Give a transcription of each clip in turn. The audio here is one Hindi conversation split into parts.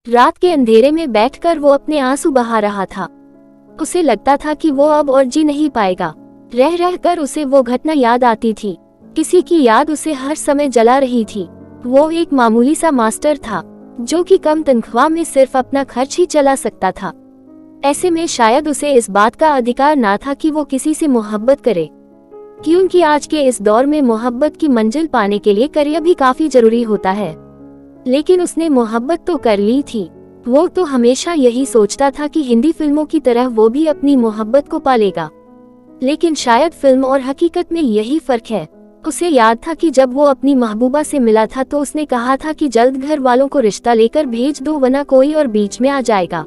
रात के अंधेरे में बैठकर वो अपने आंसू बहा रहा था। उसे लगता था कि वो अब और जी नहीं पाएगा। रह रह कर उसे वो घटना याद आती थी। किसी की याद उसे हर समय जला रही थी। वो एक मामूली सा मास्टर था जो कि कम तनख्वाह में सिर्फ अपना खर्च ही चला सकता था। ऐसे में शायद उसे इस बात का अधिकार ना था कि वो किसी से मोहब्बत करे, क्योंकि आज के इस दौर में मोहब्बत की मंजिल पाने के लिए करियर भी काफी जरूरी होता है। लेकिन उसने मोहब्बत तो कर ली थी। वो तो हमेशा यही सोचता था कि हिंदी फिल्मों की तरह वो भी अपनी मोहब्बत को पालेगा। लेकिन शायद फिल्म और हकीकत में यही फर्क है। उसे याद था कि जब वो अपनी महबूबा से मिला था तो उसने कहा था कि जल्द घर वालों को रिश्ता लेकर भेज दो, वरना कोई और बीच में आ जाएगा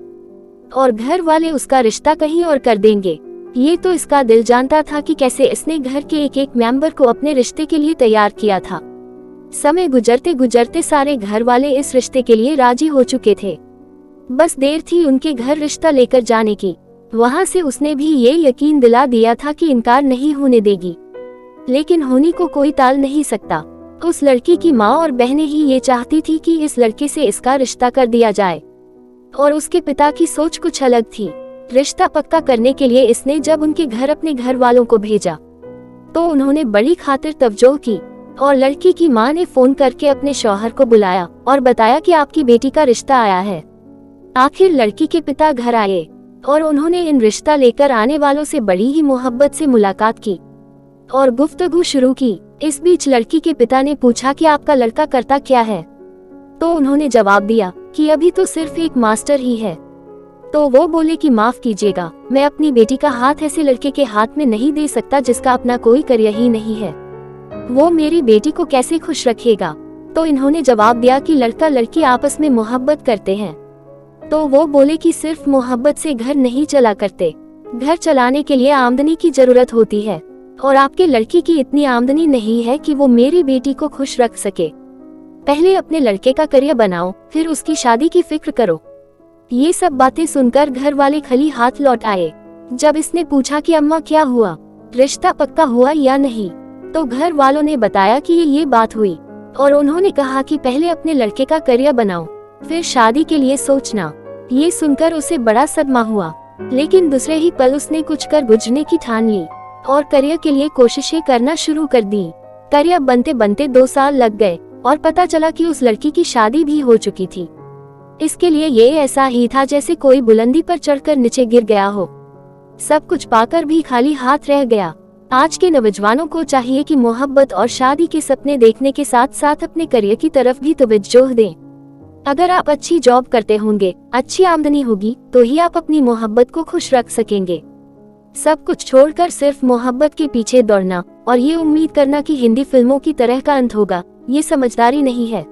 और घर वाले उसका रिश्ता कहीं और कर देंगे। ये तो इसका दिल जानता था कि कैसे इसने घर के एक एक मेंबर को अपने रिश्ते के लिए तैयार किया था। समय गुजरते गुजरते सारे घर वाले इस रिश्ते के लिए राजी हो चुके थे। बस देर थी उनके घर रिश्ता लेकर जाने की। वहां से उसने भी ये यकीन दिला दिया था कि इनकार नहीं होने देगी। लेकिन होनी को कोई टाल नहीं सकता। उस लड़की की माँ और बहनें ही ये चाहती थी कि इस लड़के से इसका रिश्ता कर दिया जाए, और उसके पिता की सोच कुछ अलग थी। रिश्ता पक्का करने के लिए इसने जब उनके घर अपने घर वालों को भेजा तो उन्होंने बड़ी खातिर तवज्जो की, और लड़की की माँ ने फोन करके अपने शौहर को बुलाया और बताया कि आपकी बेटी का रिश्ता आया है। आखिर लड़की के पिता घर आए और उन्होंने इन रिश्ता लेकर आने वालों से बड़ी ही मोहब्बत से मुलाकात की और गुफ्तगू शुरू की। इस बीच लड़की के पिता ने पूछा कि आपका लड़का करता क्या है, तो उन्होंने जवाब दिया कि अभी तो सिर्फ एक मास्टर ही है। तो वो बोले कि माफ कीजिएगा, मैं अपनी बेटी का हाथ ऐसे लड़के के हाथ में नहीं दे सकता जिसका अपना कोई करियर ही नहीं है। वो मेरी बेटी को कैसे खुश रखेगा। तो इन्होंने जवाब दिया कि लड़का लड़की आपस में मोहब्बत करते हैं। तो वो बोले कि सिर्फ मोहब्बत से घर नहीं चला करते, घर चलाने के लिए आमदनी की जरूरत होती है, और आपके लड़की की इतनी आमदनी नहीं है कि वो मेरी बेटी को खुश रख सके। पहले अपने लड़के का करियर बनाओ, फिर उसकी शादी की फिक्र करो। ये सब बातें सुनकर घर वाले खाली हाथ लौट आए। जब इसने पूछा कि अम्मा क्या हुआ, रिश्ता पक्का हुआ या नहीं, तो घर वालों ने बताया कि ये बात हुई, और उन्होंने कहा कि पहले अपने लड़के का करियर बनाओ, फिर शादी के लिए सोचना। ये सुनकर उसे बड़ा सदमा हुआ, लेकिन दूसरे ही पल उसने कुछ कर गुजरने की ठान ली और करियर के लिए कोशिशें करना शुरू कर दी। करियर बनते बनते 2 साल लग गए और पता चला कि उस लड़की की शादी भी हो चुकी थी। इसके लिए ये ऐसा ही था जैसे कोई बुलंदी पर चढ़कर नीचे गिर गया हो। सब कुछ पाकर भी खाली हाथ रह गया। आज के नौजवानों को चाहिए कि मोहब्बत और शादी के सपने देखने के साथ साथ अपने करियर की तरफ भी तवज्जो दें। अगर आप अच्छी जॉब करते होंगे, अच्छी आमदनी होगी, तो ही आप अपनी मोहब्बत को खुश रख सकेंगे। सब कुछ छोड़कर सिर्फ मोहब्बत के पीछे दौड़ना और ये उम्मीद करना कि हिंदी फिल्मों की तरह का अंत होगा, ये समझदारी नहीं है।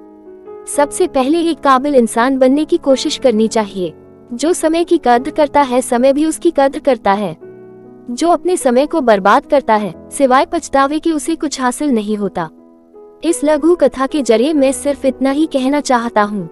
सबसे पहले एक काबिल इंसान बनने की कोशिश करनी चाहिए। जो समय की कद्र करता है, समय भी उसकी कद्र करता है। जो अपने समय को बर्बाद करता है, सिवाय पछतावे के उसे कुछ हासिल नहीं होता। इस लघु कथा के जरिए मैं सिर्फ इतना ही कहना चाहता हूँ।